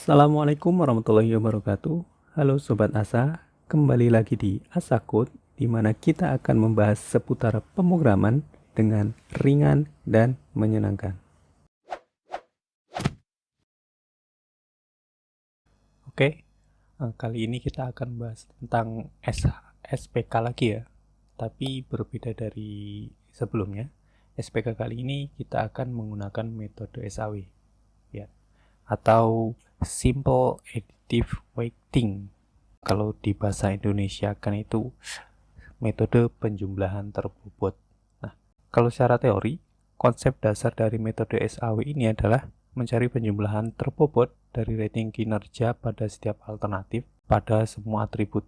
Assalamualaikum warahmatullahi wabarakatuh. Halo Sobat Asa, kembali lagi di Asa Code, di mana kita akan membahas seputar pemrograman dengan ringan dan menyenangkan. Oke, kali ini kita akan bahas tentang SPK lagi ya, tapi berbeda dari sebelumnya. SPK kali ini kita akan menggunakan metode SAW ya, atau Simple Additive Weighting. Kalau di bahasa Indonesia kan itu metode penjumlahan terbobot. Nah, kalau secara teori, konsep dasar dari metode SAW ini adalah mencari penjumlahan terbobot dari rating kinerja pada setiap alternatif pada semua atribut.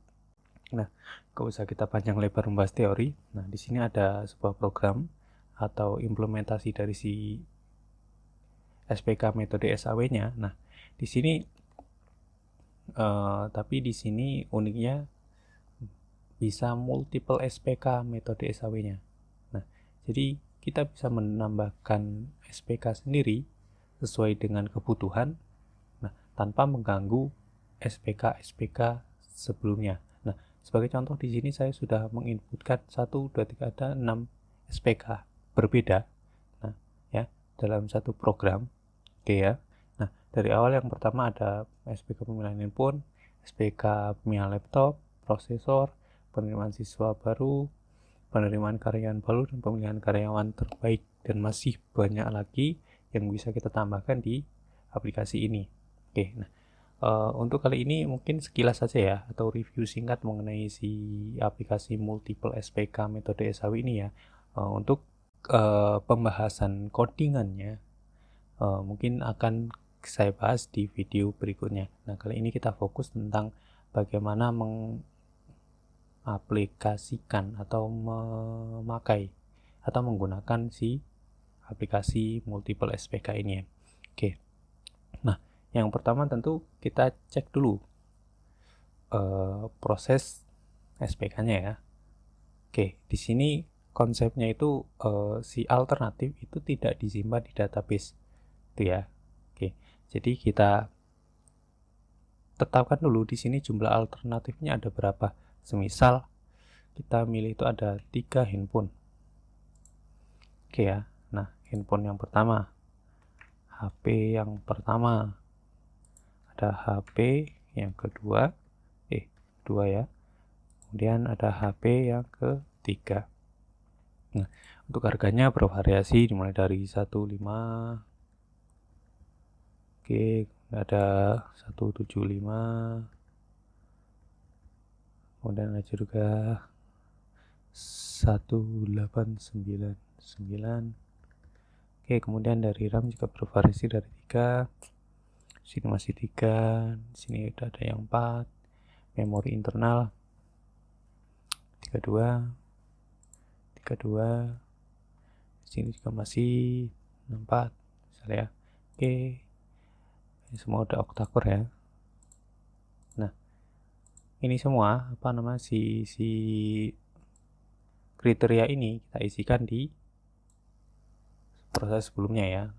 Nah, gak usah kita panjang lebar membahas teori. Nah, di sini ada sebuah program atau implementasi dari si SPK metode SAW-nya. Nah, di sini tapi di sini uniknya bisa multiple SPK metode SAW-nya. Nah, jadi kita bisa menambahkan SPK sendiri sesuai dengan kebutuhan, nah, tanpa mengganggu SPK sebelumnya. Nah, sebagai contoh di sini saya sudah menginputkan 1, 2, 3, ada 6 SPK berbeda. Nah, ya, dalam satu program. Oke ya. Nah, dari awal yang pertama ada SPK pemilihan handphone, SPK pemilihan laptop, prosesor, penerimaan siswa baru, penerimaan karyawan baru, dan pemilihan karyawan terbaik, dan masih banyak lagi yang bisa kita tambahkan di aplikasi ini. Oke, nah untuk kali ini mungkin sekilas saja ya, atau review singkat mengenai si aplikasi multiple SPK metode SAW ini ya. Untuk pembahasan codingannya mungkin akan saya bahas di video berikutnya. Nah, kali ini kita fokus tentang bagaimana mengaplikasikan atau memakai atau menggunakan si aplikasi multiple SPK ini ya. Oke. Nah, yang pertama tentu kita cek dulu proses SPK-nya ya. Oke, di sini konsepnya itu si alternatif itu tidak disimpan di database. Itu ya. Oke. Jadi kita tetapkan dulu di sini jumlah alternatifnya ada berapa. Semisal kita milih itu ada 3 handphone. Oke ya. Nah, handphone yang pertama, HP yang pertama, ada HP yang kedua, dua ya. Kemudian ada HP yang ketiga. Nah, untuk harganya bervariasi dimulai dari 15. Oke, ada 175. Kemudian ada juga 1899. Oke, kemudian dari RAM juga bervariasi dari 3. Sini masih 3. Sini udah ada yang 4. Memori internal 32. Sini juga masih 4 misalnya ya. Oke, ini semua udah octa-core ya. Nah, ini semua si kriteria ini kita isikan di proses sebelumnya ya.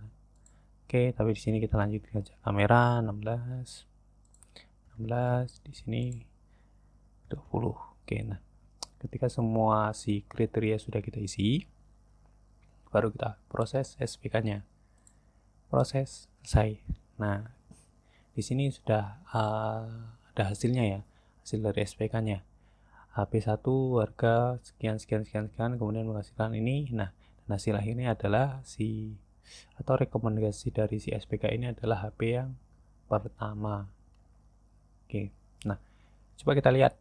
Oke, tapi di sini kita lanjut aja. Kamera 16, di sini 20. Oke, nah ketika semua si kriteria sudah kita isi, baru kita proses SPK-nya. Proses selesai. Nah, di sini sudah ada hasilnya ya, hasil dari SPK-nya. HP1 harga sekian, kemudian menghasilkan ini. Nah, dan hasil akhirnya adalah atau rekomendasi dari si SPK ini adalah HP yang pertama. Oke, nah coba kita lihat,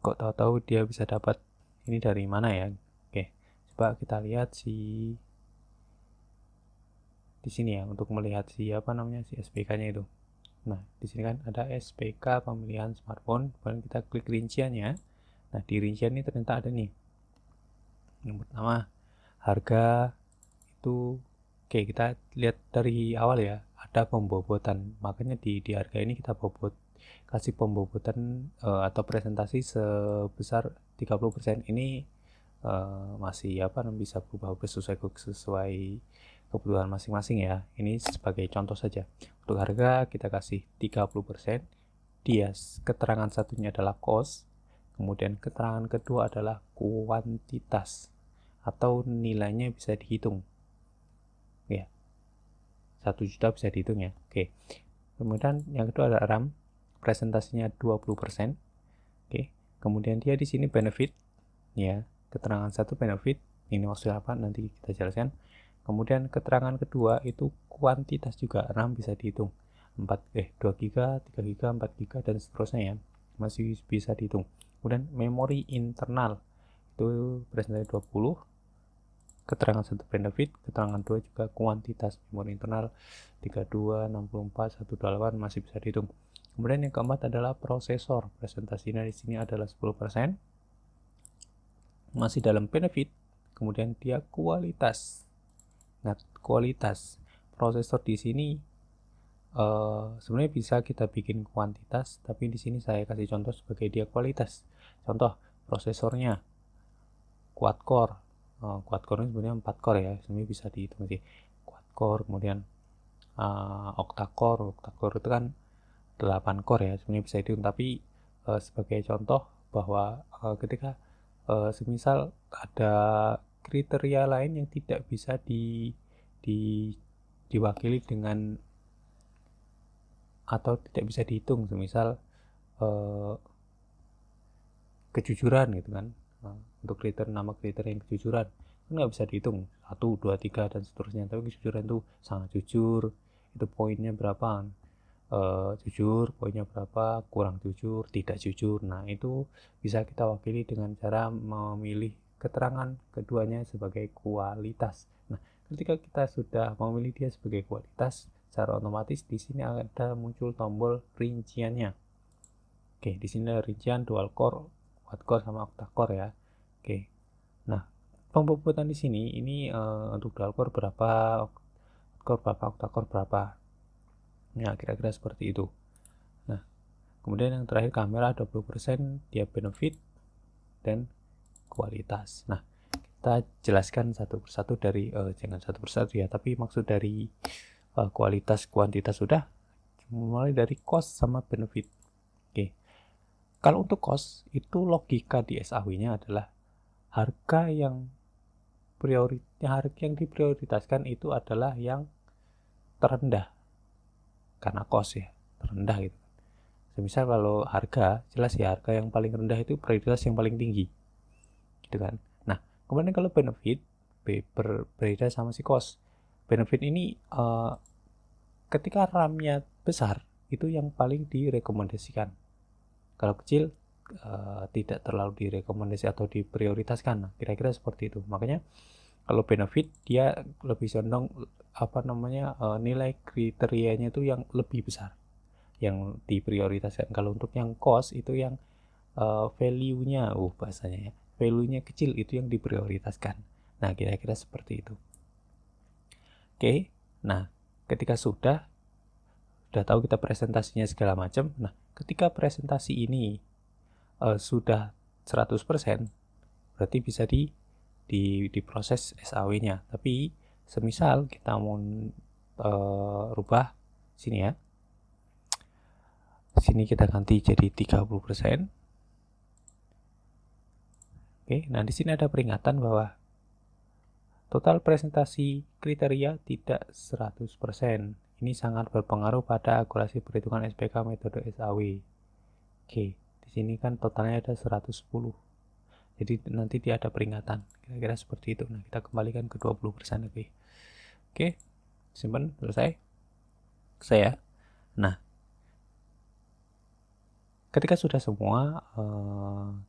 kok tahu-tahu dia bisa dapat ini dari mana ya. Oke, coba kita lihat di sini ya, untuk melihat si SPK-nya itu. Nah, di sini kan ada SPK pemilihan smartphone, kemudian kita klik rinciannya. Nah, di rincian ini ternyata ada nih. Yang pertama, harga itu, oke, kita lihat dari awal ya, ada pembobotan. Makanya di harga ini kita kasih pembobotan atau presentasi sebesar 30%. Ini masih bisa berubah sesuai kebutuhan masing-masing ya. Ini sebagai contoh saja. Untuk harga kita kasih 30%. Dia keterangan satunya adalah cost, kemudian keterangan kedua adalah kuantitas atau nilainya bisa dihitung. Ya. 1 juta bisa dihitung ya. Oke. Kemudian yang kedua ada RAM, presentasinya 20%. Oke. Kemudian dia di sini benefit ya. Keterangan satu benefit, ini maksudnya apa nanti kita jelaskan. Kemudian keterangan kedua itu kuantitas juga, RAM bisa dihitung 2 GB, 3 GB, 4 GB dan seterusnya ya, masih bisa dihitung. Kemudian memori internal itu presentasi 20, keterangan satu benefit, keterangan dua juga kuantitas, memori internal 32, 64, 128 masih bisa dihitung. Kemudian yang keempat adalah prosesor, presentasinya di sini adalah 10%, masih dalam benefit. Kemudian dia kualitas. Nah, kualitas prosesor di sini sebenarnya bisa kita bikin kuantitas, tapi di sini saya kasih contoh sebagai dia kualitas. Contoh prosesornya quad core. Quad core ini sebenarnya 4 core ya, sebenarnya bisa dihitung sih. Quad core, kemudian octa core itu kan 8 core ya, sebenarnya bisa dihitung, tapi sebagai contoh bahwa ketika semisal ada kriteria lain yang tidak bisa diwakili dengan atau tidak bisa dihitung, semisal kejujuran gitu kan, untuk nama kriteria yang kejujuran itu nggak bisa dihitung 1, 2, 3 dan seterusnya, tapi kejujuran itu sangat jujur, itu poinnya berapa, jujur poinnya berapa, kurang jujur, tidak jujur. Nah itu bisa kita wakili dengan cara memilih keterangan keduanya sebagai kualitas. Nah ketika kita sudah memilih dia sebagai kualitas, secara otomatis di sini ada muncul tombol rinciannya. Oke, di sini ada rincian dual core, quad core sama octa core ya. Oke. Nah, pembobotan di sini ini untuk dual core berapa, core berapa, octa core berapa. Ya, kira-kira seperti itu. Nah, kemudian yang terakhir kamera 20%, dia benefit dan kualitas. Nah, kita jelaskan satu persatu dari jangan satu persatu ya, tapi maksud dari kualitas kuantitas sudah, mulai dari cost sama benefit. Oke. Kalau untuk cost itu logika di SAW-nya adalah harga yang diprioritaskan itu adalah yang terendah karena cost ya, terendah gitu. Misal kalau harga, jelas ya harga yang paling rendah itu prioritas yang paling tinggi gitu kan. Nah kemudian kalau benefit berbeda sama si cost. Benefit ini ketika RAM-nya besar itu yang paling direkomendasikan, kalau kecil tidak terlalu direkomendasi atau diprioritaskan. Nah, kira-kira seperti itu. Makanya kalau benefit dia lebih condong nilai kriterianya itu yang lebih besar yang diprioritaskan. Kalau untuk yang cost itu yang value-nya bahasanya ya, value-nya kecil itu yang diprioritaskan. Nah kira-kira seperti itu. Oke, nah ketika sudah tahu kita presentasinya segala macam. Nah ketika presentasi ini sudah 100%, berarti bisa diproses SAW-nya. Tapi semisal kita mau rubah sini ya, sini kita ganti jadi 30%. Oke, nah di sini ada peringatan bahwa total presentasi kriteria tidak 100%. Ini sangat berpengaruh pada akurasi perhitungan SPK metode SAW. Oke, di sini kan totalnya ada 110. Jadi nanti dia ada peringatan. Kira-kira seperti itu. Nah, kita kembalikan ke 20% lagi. Oke, simpan, selesai. Saya. Nah, ketika sudah semua,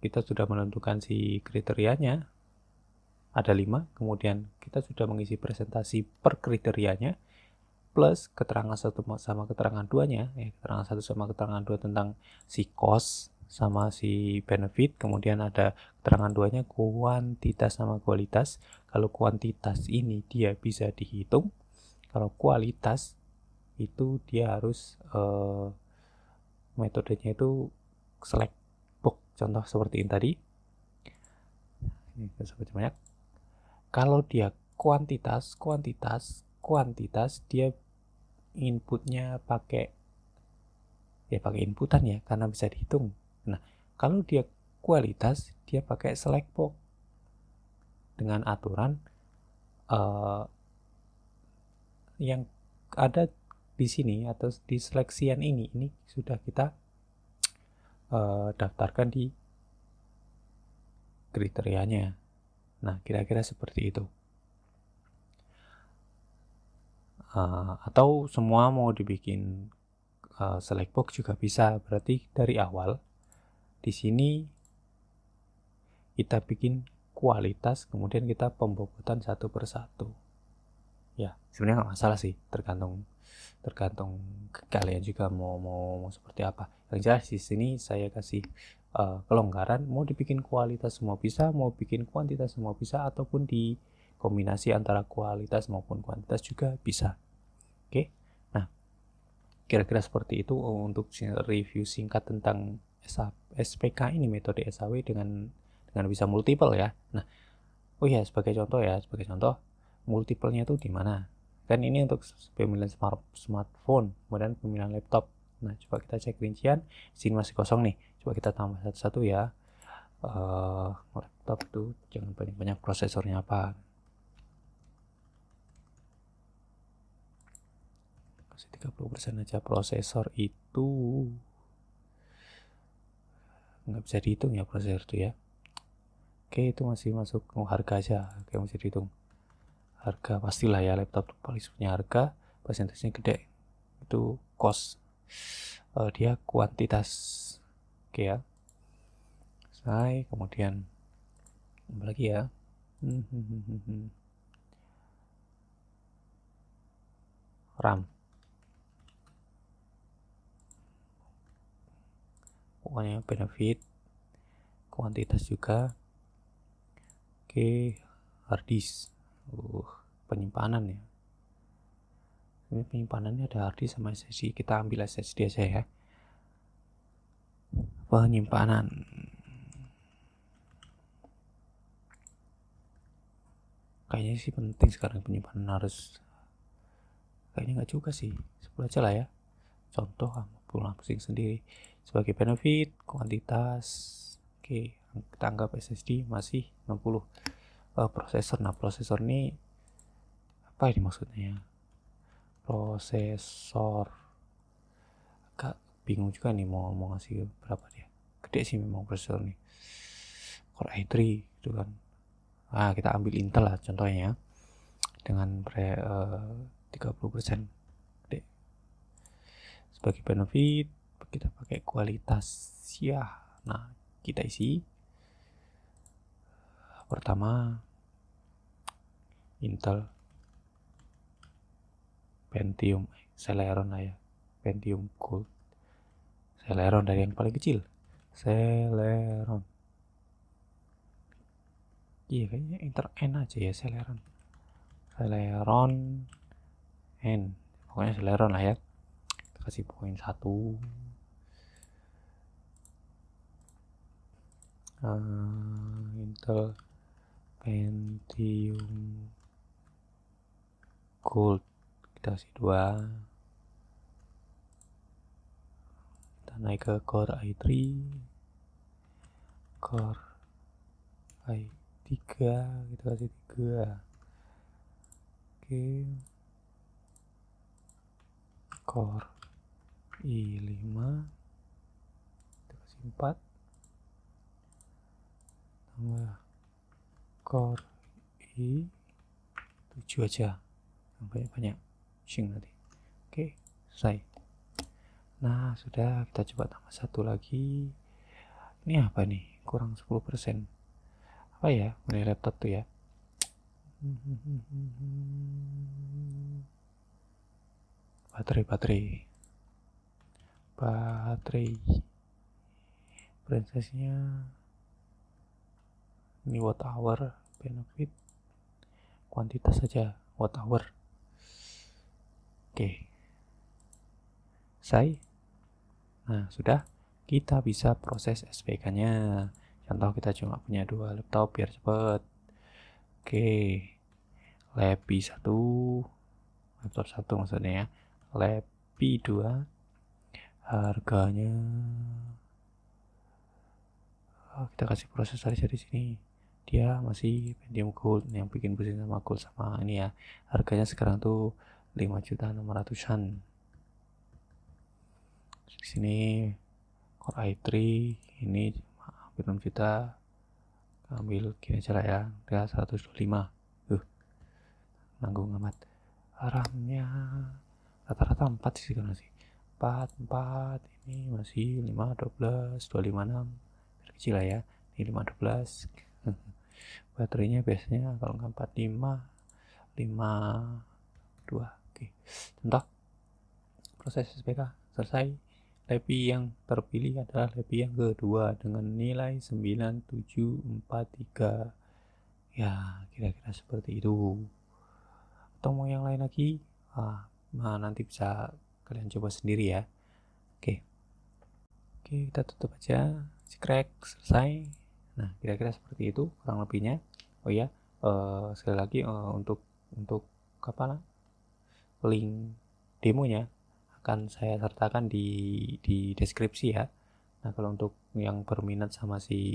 kita sudah menentukan si kriterianya, ada 5, kemudian kita sudah mengisi presentasi per kriterianya, plus keterangan satu sama keterangan duanya, keterangan satu sama keterangan dua tentang si cost sama si benefit, kemudian ada keterangan duanya kuantitas sama kualitas. Kalau kuantitas ini dia bisa dihitung, kalau kualitas itu dia harus metodenya itu select box, contoh seperti ini tadi. Ini banyak. Kalau dia kuantitas kuantitas dia inputnya pakai inputan ya, karena bisa dihitung. Nah, kalau dia kualitas dia pakai select box dengan aturan yang ada di sini atau di seleksian ini sudah kita daftarkan di kriterianya. Nah, kira-kira seperti itu. Atau semua mau dibikin select box juga bisa. Berarti dari awal di sini kita bikin kualitas, kemudian kita pembobotan satu persatu. Ya, sebenarnya nggak masalah sih, tergantung kalian juga mau seperti apa. Yang jelas di sini saya kasih kelonggaran, mau dibikin kualitas semua bisa, mau bikin kuantitas semua bisa, ataupun di kombinasi antara kualitas maupun kuantitas juga bisa. Oke, nah kira-kira seperti itu untuk review singkat tentang SPK ini, metode SAW dengan bisa multiple ya. Nah, oh ya sebagai contoh multiple-nya itu di mana? Kan ini untuk pemilihan smartphone, kemudian pemilihan laptop. Nah, coba kita cek rincian. Sini masih kosong nih. Coba kita tambah satu-satu ya. Laptop tuh jangan banyak-banyak, prosesornya apa? Kasih 30% aja. Prosesor itu nggak bisa dihitung ya, prosesor itu ya. Oke, itu masih masuk harga aja. Oke, masih dihitung. Harga pastilah ya, laptop paling punya harga, persentasenya gede. Itu cost. Dia kuantitas. Oke ya. Selesai, kemudian apa lagi ya? RAM. Pokoknya benefit, kuantitas juga. Oke, hard disk. Penyimpanan ya. Ini penyimpanannya ada hard disk sama SSD. Kita ambil SSD aja ya. Penyimpanan. Kayaknya sih penting sekarang penyimpanan, harus. Kayaknya nggak juga sih. 10 aja lah ya. Contoh, pulang pusing sendiri. Sebagai benefit, kuantitas. Oke, kita anggap SSD masih 60. Prosesor. Nah, prosesor ini apa ini maksudnya? Prosesor. Agak bingung juga nih mau ngasih berapa dia. Gede sih memang prosesor nih. Core i3 gitu kan. Nah, kita ambil Intel lah contohnya ya. Dengan 30% gede. Sebagai benefit kita pakai kualitas ya. Nah, kita isi pertama Intel Pentium Celeron lah ya, Pentium Gold. Celeron dari yang paling kecil, Celeron. Iya, kayaknya Intel N aja ya, Celeron N, pokoknya Celeron lah ya. Kita kasih poin 1. Intel Pentium Gold kita kasih 2. Kita naik ke Core i3, Core i3 kita kasih 3. Oke, Core i5 kita kasih 4, tambah Core i7 aja, yang banyak-banyak sing nanti. Oke, selesai. Nah, sudah, kita coba tambah satu lagi. Ini apa nih? Kurang 10%. Apa ya? Mulai laptop tuh ya. Baterai. Presentasinya ini watt hour, benefit, kuantitas saja, watt hour. Oke. Selesai. Nah, sudah, kita bisa proses SPK-nya. Contoh kita cuma punya 2 laptop biar cepet. Oke. Lab 1, laptop 1 maksudnya ya. Lepi 2 harganya kita kasih prosesor aja di sini. Dia masih Pentium Gold, yang bikin pusing sama Gold sama ini ya. Harganya sekarang tuh 5.600.000-an. Di sini Core i3 ini hampir 6 juta. Ambil gini aja lah ya, dia 125. Nanggung amat. RAM-nya rata-rata 4 sih sekarang sih. 4 ini masih 5 12 256. Biar kecil lah ya. Ini 5 12. Baterainya biasanya kalau nggak 45 52. Oke. Contoh proses SPK selesai. Lepi yang terpilih adalah lepi yang kedua dengan nilai 9743. Ya, kira-kira seperti itu. Atau mau yang lain lagi? Nanti bisa kalian coba sendiri ya. Oke, kita tutup aja. Crack selesai. Nah, kira-kira seperti itu kurang lebihnya. Oh ya, sekali lagi untuk link demonya akan saya sertakan di deskripsi ya. Nah, kalau untuk yang berminat sama si